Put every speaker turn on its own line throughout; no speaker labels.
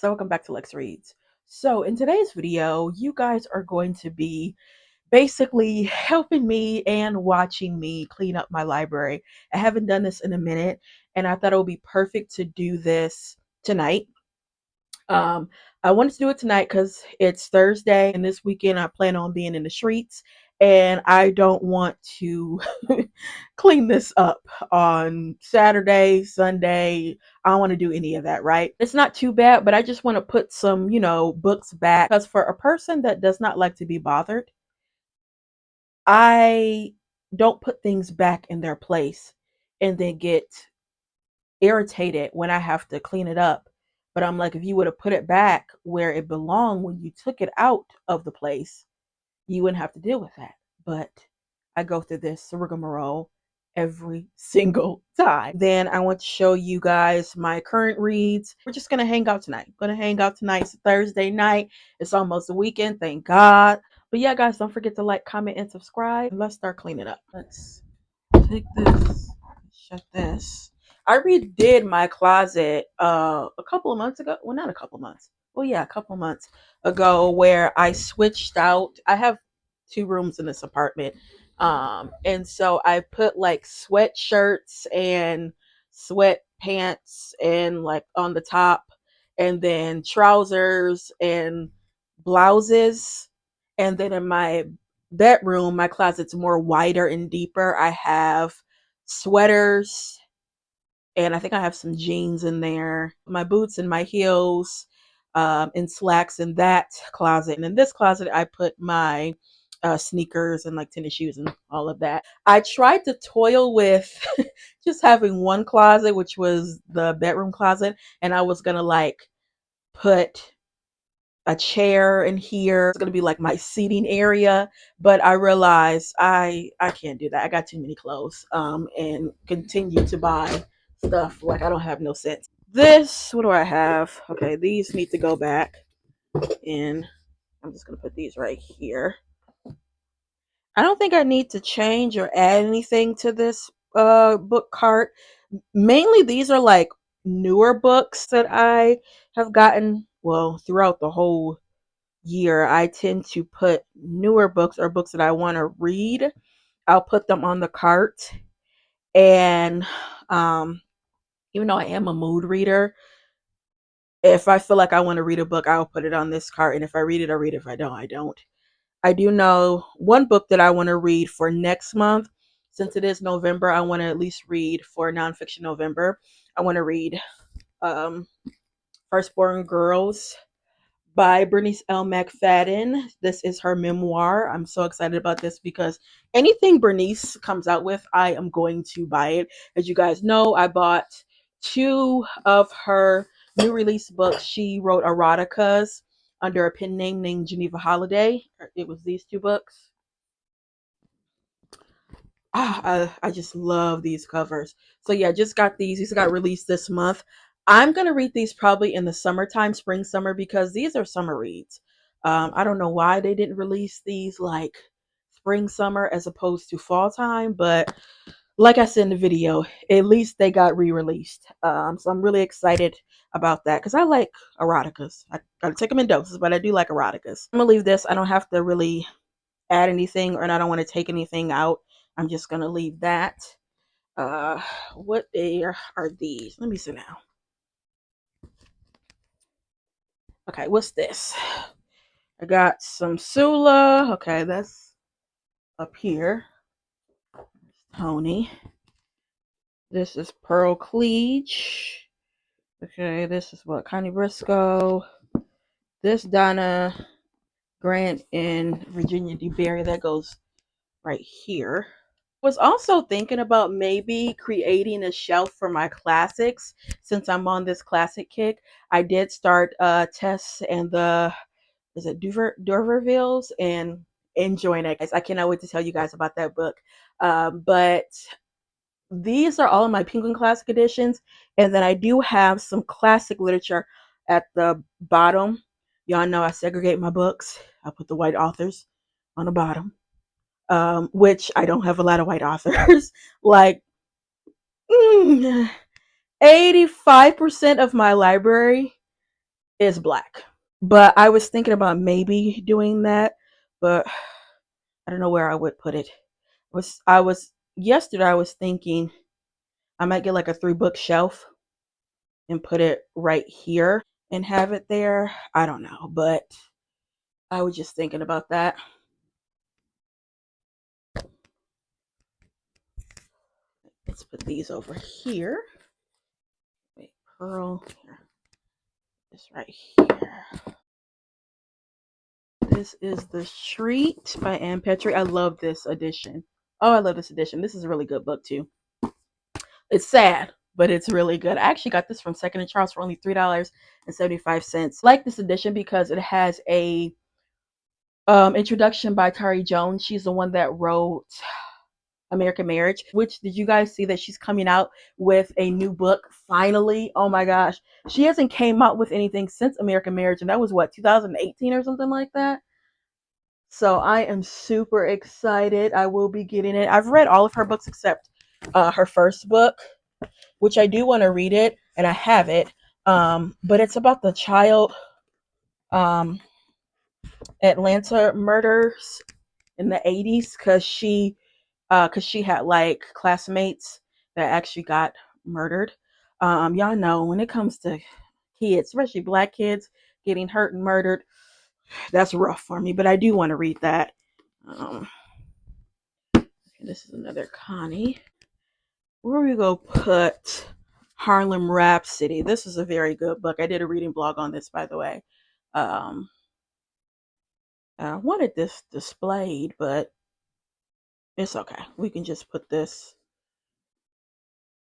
So welcome back to Lex Reads. So in today's video, you guys are going to be basically helping me and watching me clean up my library. I haven't done this in a minute, and I thought it would be perfect to do this tonight. Um, I wanted to do it tonight because it's Thursday, and this weekend I plan on being in the streets, and I don't want to clean this up on Saturday, Sunday. I don't want to do any of that, right? It's not too bad, but I just want to put some, books back because for a person that does not like to be bothered, I don't put things back in their place and then get irritated when I have to clean it up. But I'm like, if you would have put it back where it belonged when you took it out of the place, you wouldn't have to deal with that. But I go through this rigmarole every single time. Then I want to show you guys my current reads. We're just gonna hang out tonight. Gonna hang out tonight. It's Thursday night. It's almost the weekend, thank God. But yeah, guys, don't forget to like, comment, and subscribe. Let's start cleaning up. Let's take this, shut this. I redid my closet a couple of months ago. Well, not a couple months. Well, yeah, a couple months ago where I switched out. I have two rooms in this apartment. And so I put like sweatshirts and sweatpants and like on the top, and then trousers and blouses. And then in my bedroom, my closet's more wider and deeper. I have sweaters, and I think I have some jeans in there, my boots and my heels, and slacks in that closet. And in this closet, I put my sneakers and like tennis shoes and all of that. I tried to toil with just having one closet, which was the bedroom closet, and I was gonna like put a chair in here. It's gonna be like my seating area, but I realized I can't do that. I got too many clothes, and continue to buy stuff like I don't have no sense. This, what do I have? Okay, these need to go back, and I'm just gonna put these right here. I don't think I need to change or add anything to this book cart. Mainly these are like newer books that I have gotten, well, throughout the whole year. I tend to put newer books or books that I want to read. I'll put them on the cart. And even though I am a mood reader, if I feel like I want to read a book, I'll put it on this cart. And if I read it, I read it. If I don't, I don't. I do know one book that I want to read for next month. Since it is November, I want to at least read for Nonfiction November. I want to read um, Firstborn Girls by Bernice L. McFadden. This is her memoir. I'm so excited about this because anything Bernice comes out with, I am going to buy it. As you guys know, I bought two of her new release books. She wrote eroticas under a pen name named Geneva Holiday. It was these two books. I just love these covers. So yeah, just got these. These got released this month. I'm gonna read these probably in the summertime, spring, summer, because these are summer reads. I don't know why they didn't release these like spring, summer as opposed to fall time, but like I said in the video, at least they got re-released. So I'm really excited about that because I like eroticas. I gotta take them in doses, but I do like eroticas. I'm gonna leave this. I don't have to really add anything, or I don't want to take anything out. I'm just gonna leave that. What are these? Let me see now. Okay, what's this? I got some Sula. Okay, that's up here. Tony. This is Pearl Cleage. Okay, this is what, Connie Briscoe. This Donna Grant and Virginia D. Berry. That goes right here. Was also thinking about maybe creating a shelf for my classics since I'm on this classic kick. I did start Tess and the, is it D'Urbervilles, and enjoying it, guys. I cannot wait to tell you guys about that book. But these are all of my Penguin Classic editions, and then I do have some classic literature at the bottom. Y'all know I segregate my books. I put the white authors on the bottom, which I don't have a lot of white authors. Like 85% of my library is black. But I was thinking about maybe doing that, but I don't know where I would put it. I was yesterday I was thinking I might get like a 3 book shelf and put it right here and have it there. I don't know, but I was just thinking about that. Let's put these over here. Wait, Pearl. Here. This right here. This is The Street by Ann Petrie. I love this edition. Oh, I love this edition. This is a really good book too. It's sad, but it's really good. I actually got this from Second and Charles for only $3.75. I like this edition because it has a introduction by Tari Jones. She's the one that wrote American Marriage. Which did you guys see that she's coming out with a new book finally? Oh my gosh, she hasn't came out with anything since American Marriage, and that was what 2018 or something like that. So I am super excited. I will be getting it. I've read all of her books except her first book, which I do want to read it, and I have it. But it's about the child um, Atlanta murders in the 80s because she had like classmates that actually got murdered. Y'all know when it comes to kids, especially black kids getting hurt and murdered, that's rough for me. But I do want to read that. Um, this is another Connie. Where we go put Harlem Rhapsody? This is a very good book. I did a reading blog on this, by the way. Um, I wanted this displayed, but it's okay. We can just put this.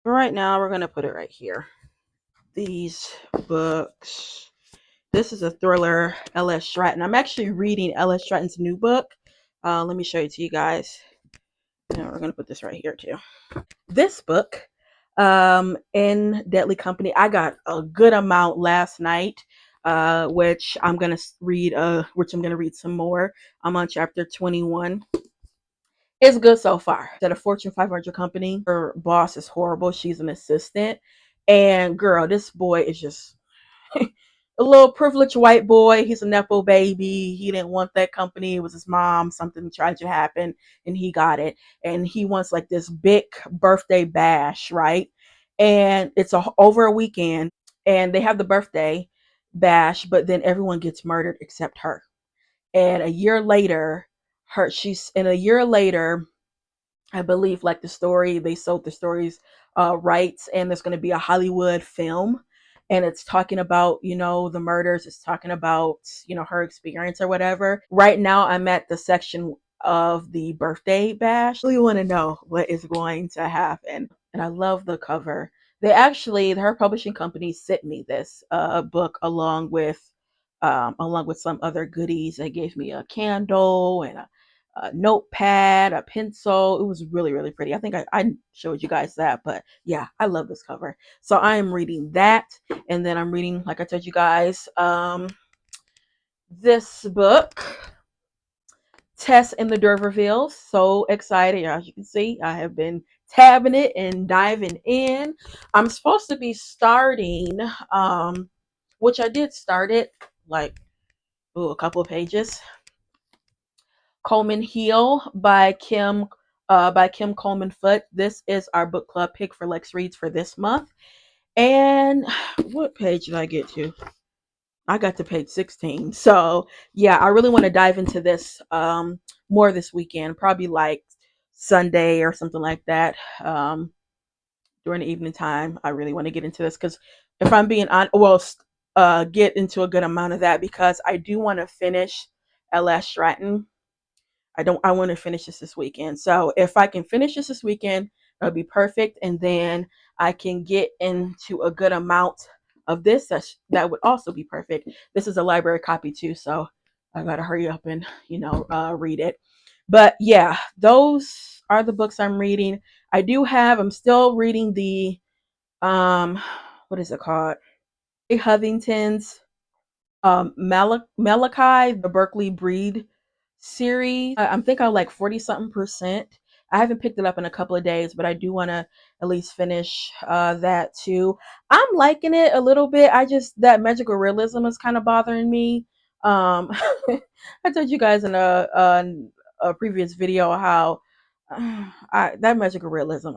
But right now, we're going to put it right here. These books. This is a thriller, L.S. Stratton. I'm actually reading L.S. Stratton's new book. Let me show it to you guys. And we're going to put this right here, too. This book, In Deadly Company, I got a good amount last night, which I'm going to read, some more. I'm on chapter 21. It's good so far. At a Fortune 500 company, her boss is horrible. She's an assistant. And girl, this boy is just a little privileged white boy. He's a Nepo baby. He didn't want that company. It was his mom. Something tried to happen and he got it. And he wants like this big birthday bash, right? And it's over a weekend and they have the birthday bash, but then everyone gets murdered except her. And a year later, a year later, I believe like the story, they sold the story's rights, and there's going to be a Hollywood film, and it's talking about the murders. It's talking about her experience or whatever. Right now, I'm at the section of the birthday bash. I really want to know what is going to happen, and I love the cover. Her publishing company sent me this book along with some other goodies. They gave me a candle and a notepad, a pencil. It was really, really pretty. I think I showed you guys that, but yeah, I love this cover. So I am reading that, and then I'm reading, like I told you guys, this book, Tess in the D'Urbervilles. So excited. As you can see, I have been tabbing it and diving in. I'm supposed to be starting, which I did start it like a couple of pages. Coleman Heel by Kim Coleman Foote. This is our book club pick for Lex Reads for this month. And what page did I get to? I got to page 16. So yeah, I really want to dive into this more this weekend, probably like Sunday or something like that. During the evening time, I really want to get into this because if I'm being on, get into a good amount of that because I do want to finish L.S. Stratton. I want to finish this weekend. So if I can finish this weekend, that'll be perfect. And then I can get into a good amount of this. That would also be perfect. This is a library copy too. So I got to hurry up and, read it. But yeah, those are the books I'm reading. I'm still reading the, what is it called? Hovington's Malachi, the Berkeley Breed series. I think I'm like 40 something percent. I haven't picked it up in a couple of days, but I do want to at least finish that too. I'm liking it a little bit. I just that magical realism is kind of bothering me. Um, I told you guys in a previous video how that magical realism.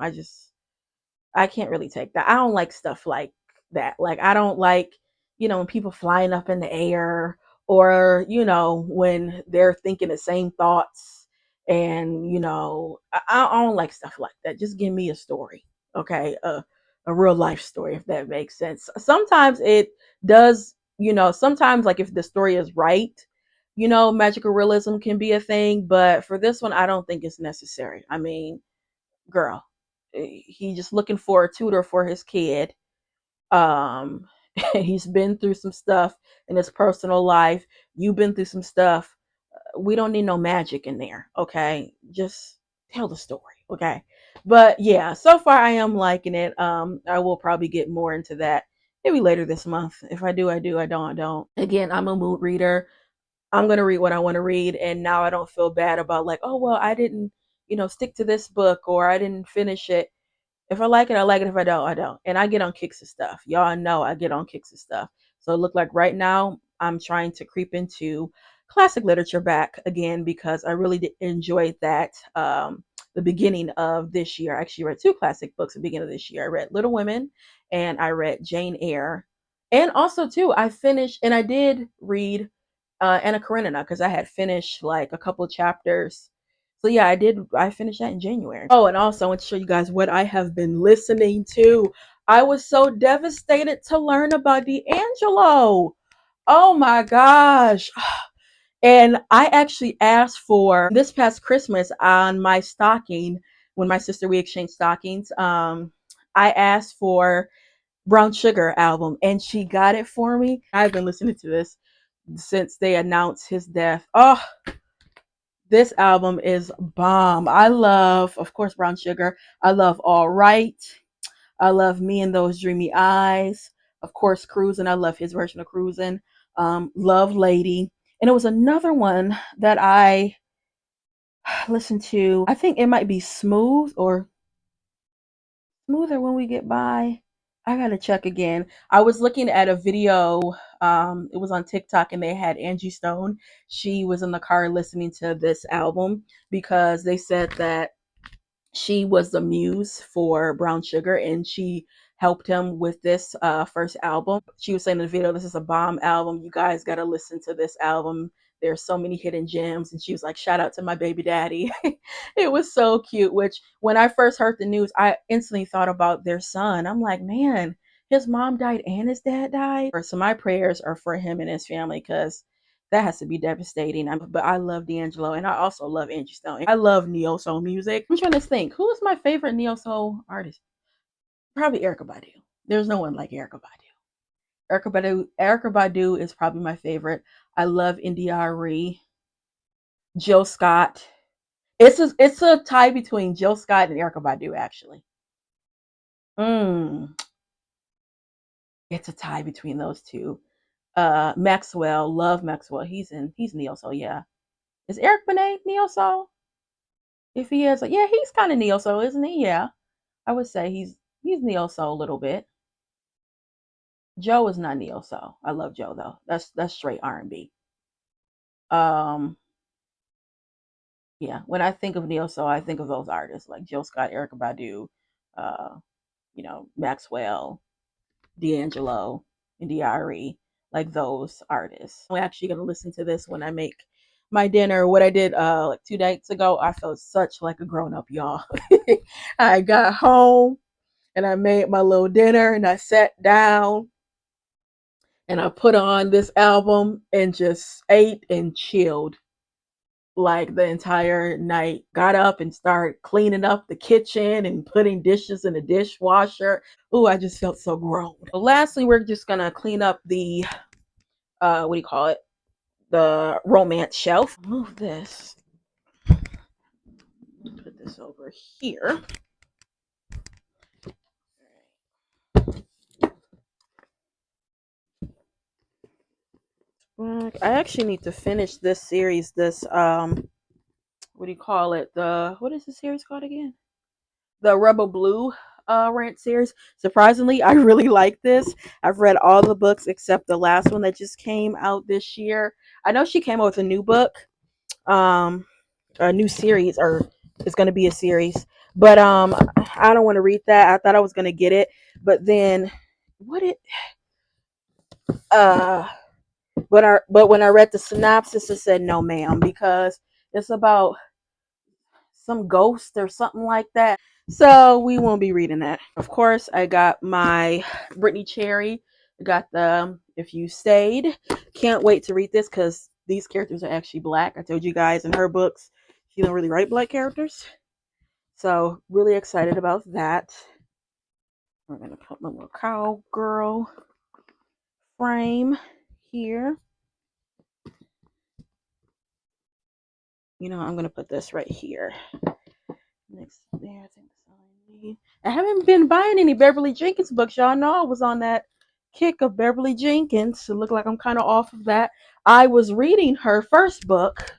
I can't really take that. I don't like stuff like that. Like I don't like, when people flying up in the air or, when they're thinking the same thoughts and, I don't like stuff like that. Just give me a story. Okay? A real life story if that makes sense. Sometimes it does, sometimes like if the story is right, magical realism can be a thing, but for this one I don't think it's necessary. I mean, girl, he just looking for a tutor for his kid. um he's been through some stuff in his personal life. You've been through some stuff. We don't need no magic in there. Okay, just tell the story. Okay, but yeah, so far I am liking it. I will probably get more into that maybe later this month. If I do, I do. I don't. Again, I'm a mood reader. I'm going to read what I want to read. And now I don't feel bad about like, oh, well, I didn't, stick to this book or I didn't finish it. If I like it, I like it. If I don't, I don't. And I get on kicks of stuff. Y'all know I get on kicks of stuff. So it look like right now I'm trying to creep into classic literature back again because I really did enjoy that. The beginning of this year, I actually read two classic books at the beginning of this year. I read Little Women and I read Jane Eyre. And also too, I finished and I did read Anna Karenina because I had finished like a couple chapters. So yeah, I did. I finished that in January. Oh, and also I want to show you guys what I have been listening to. I was so devastated to learn about D'Angelo. Oh my gosh. And I actually asked for this past Christmas on my stocking when my sister we exchanged stockings. I asked for Brown Sugar album and she got it for me. I've been listening to this since they announced his death. Oh, this album is bomb. I love, of course, Brown Sugar. I love All Right. I love Me and Those Dreamy Eyes. Of course, Cruising. I love his version of Cruising. Love Lady. And it was another one that I listened to. I think it might be Smooth or Smoother When We Get By. I gotta check again. I was looking at a video. It was on TikTok, and they had Angie Stone. She was in the car listening to this album because they said that she was the muse for Brown Sugar and she helped him with this first album. She was saying in the video, this is a bomb album. You guys got to listen to this album. There's so many hidden gems. And she was like, shout out to my baby daddy. It was so cute, which when I first heard the news, I instantly thought about their son. I'm like, man, his mom died and his dad died. So my prayers are for him and his family because that has to be devastating. But I love D'Angelo and I also love Angie Stone. I love neo soul music. I'm trying to think, who is my favorite neo soul artist? Probably Erykah Badu. There's no one like Erykah Badu. Erykah Badu is probably my favorite. I love India.Arie, Jill Scott. It's a tie between Jill Scott and Erykah Badu actually. Mm, it's a tie between those two. Maxwell, love Maxwell. He's neo soul, yeah. Is Eric Benet neo soul? If he is, yeah, he's kind of neo soul, isn't he? Yeah, I would say he's neo soul a little bit. Joe is not neo soul. I love Joe though. That's straight R&B. Um, yeah. When I think of neo soul, I think of those artists like Jill Scott, Erykah Badu, uh, Maxwell, D'Angelo, and Diary, like those artists. I'm actually gonna listen to this when I make my dinner. What I did like 2 nights ago, I felt such like a grown up, y'all. I got home and I made my little dinner and I sat down and I put on this album and just ate and chilled like the entire night. Got up and started cleaning up the kitchen and putting dishes in the dishwasher. Ooh, I just felt so grown. Lastly, we're just gonna clean up the what do you call it? The romance shelf. Move this. Put this over here. I actually need to finish this series, this what do you call it? The what is the series called again? The Rebel Blue rant series. Surprisingly, I really like this. I've read all the books except the last one that just came out this year. I know she came out with a new book, um, a new series, or it's going to be a series. But I don't want to read that. I thought I was going to get it, but then what it uh when I read the synopsis, it said no, ma'am, because it's about some ghost or something like that. So we won't be reading that. Of course, I got my Brittany Cherry. I got the If You Stayed. Can't wait to read this because these characters are actually black. I told you guys in her books she don't really write black characters. So really excited about that. We're gonna put my little cowgirl frame here. You know, I'm gonna put this right here. Next there, I think that's all I need. I haven't been buying any Beverly Jenkins books. Y'all know I was on that kick of Beverly Jenkins. It looked like I'm kind of off of that. I was reading her first book,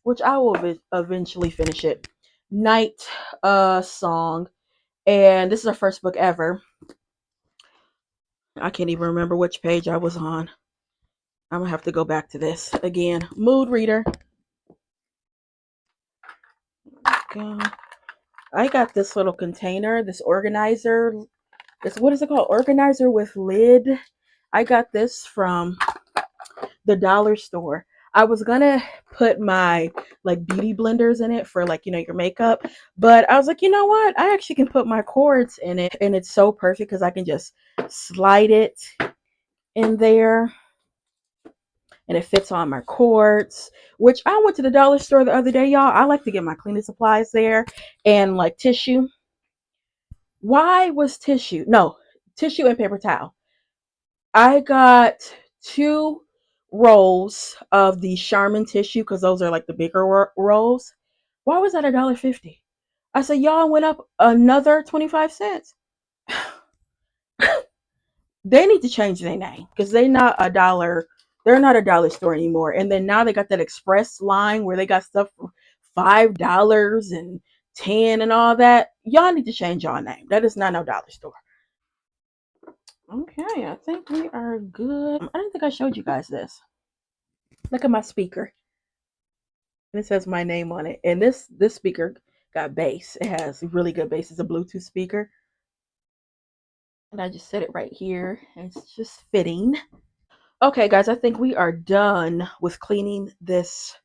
which I will eventually finish it. Night Song. And this is her first book ever. I can't even remember which page I was on. I'm gonna have to go back to this again. Mood reader. Go. I got this little container, this organizer. This what is it called? Organizer with lid. I got this from the dollar store. I was gonna put my like beauty blenders in it for like your makeup, but I was like, you know what? I actually can put my cords in it, and it's so perfect because I can just slide it in there, and it fits on my cords. Which I went to the dollar store the other day, y'all. I like to get my cleaning supplies there and like tissue. Why was tissue? No, tissue and paper towel. I got two rolls of the Charmin tissue because those are like the bigger rolls. Why was that $1.50? I said, y'all went up another 25 cents. They need to change their name because they not a dollar. They're not a dollar store anymore. And then now they got that express line where they got stuff for $5 and 10 and all that. Y'all need to change your name. That is not no dollar store. Okay, I think we are good. I don't think I showed you guys this. Look at my speaker. And it says my name on it. And this speaker got bass. It has really good bass. It's a Bluetooth speaker. And I just set it right here. And it's just fitting. Okay, guys, I think we are done with cleaning this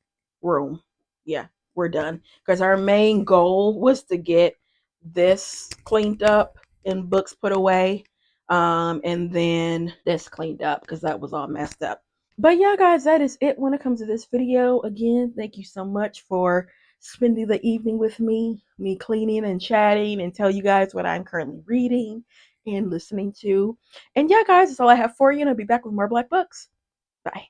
room. Yeah, we're done. Because our main goal was to get this cleaned up and books put away. And then this cleaned up because that was all messed up. But yeah, guys, that is it when it comes to this video. Again, thank you so much for spending the evening with me cleaning and chatting and tell you guys what I'm currently reading and listening to. And yeah, guys, that's all I have for you, and I'll be back with more Black books. Bye.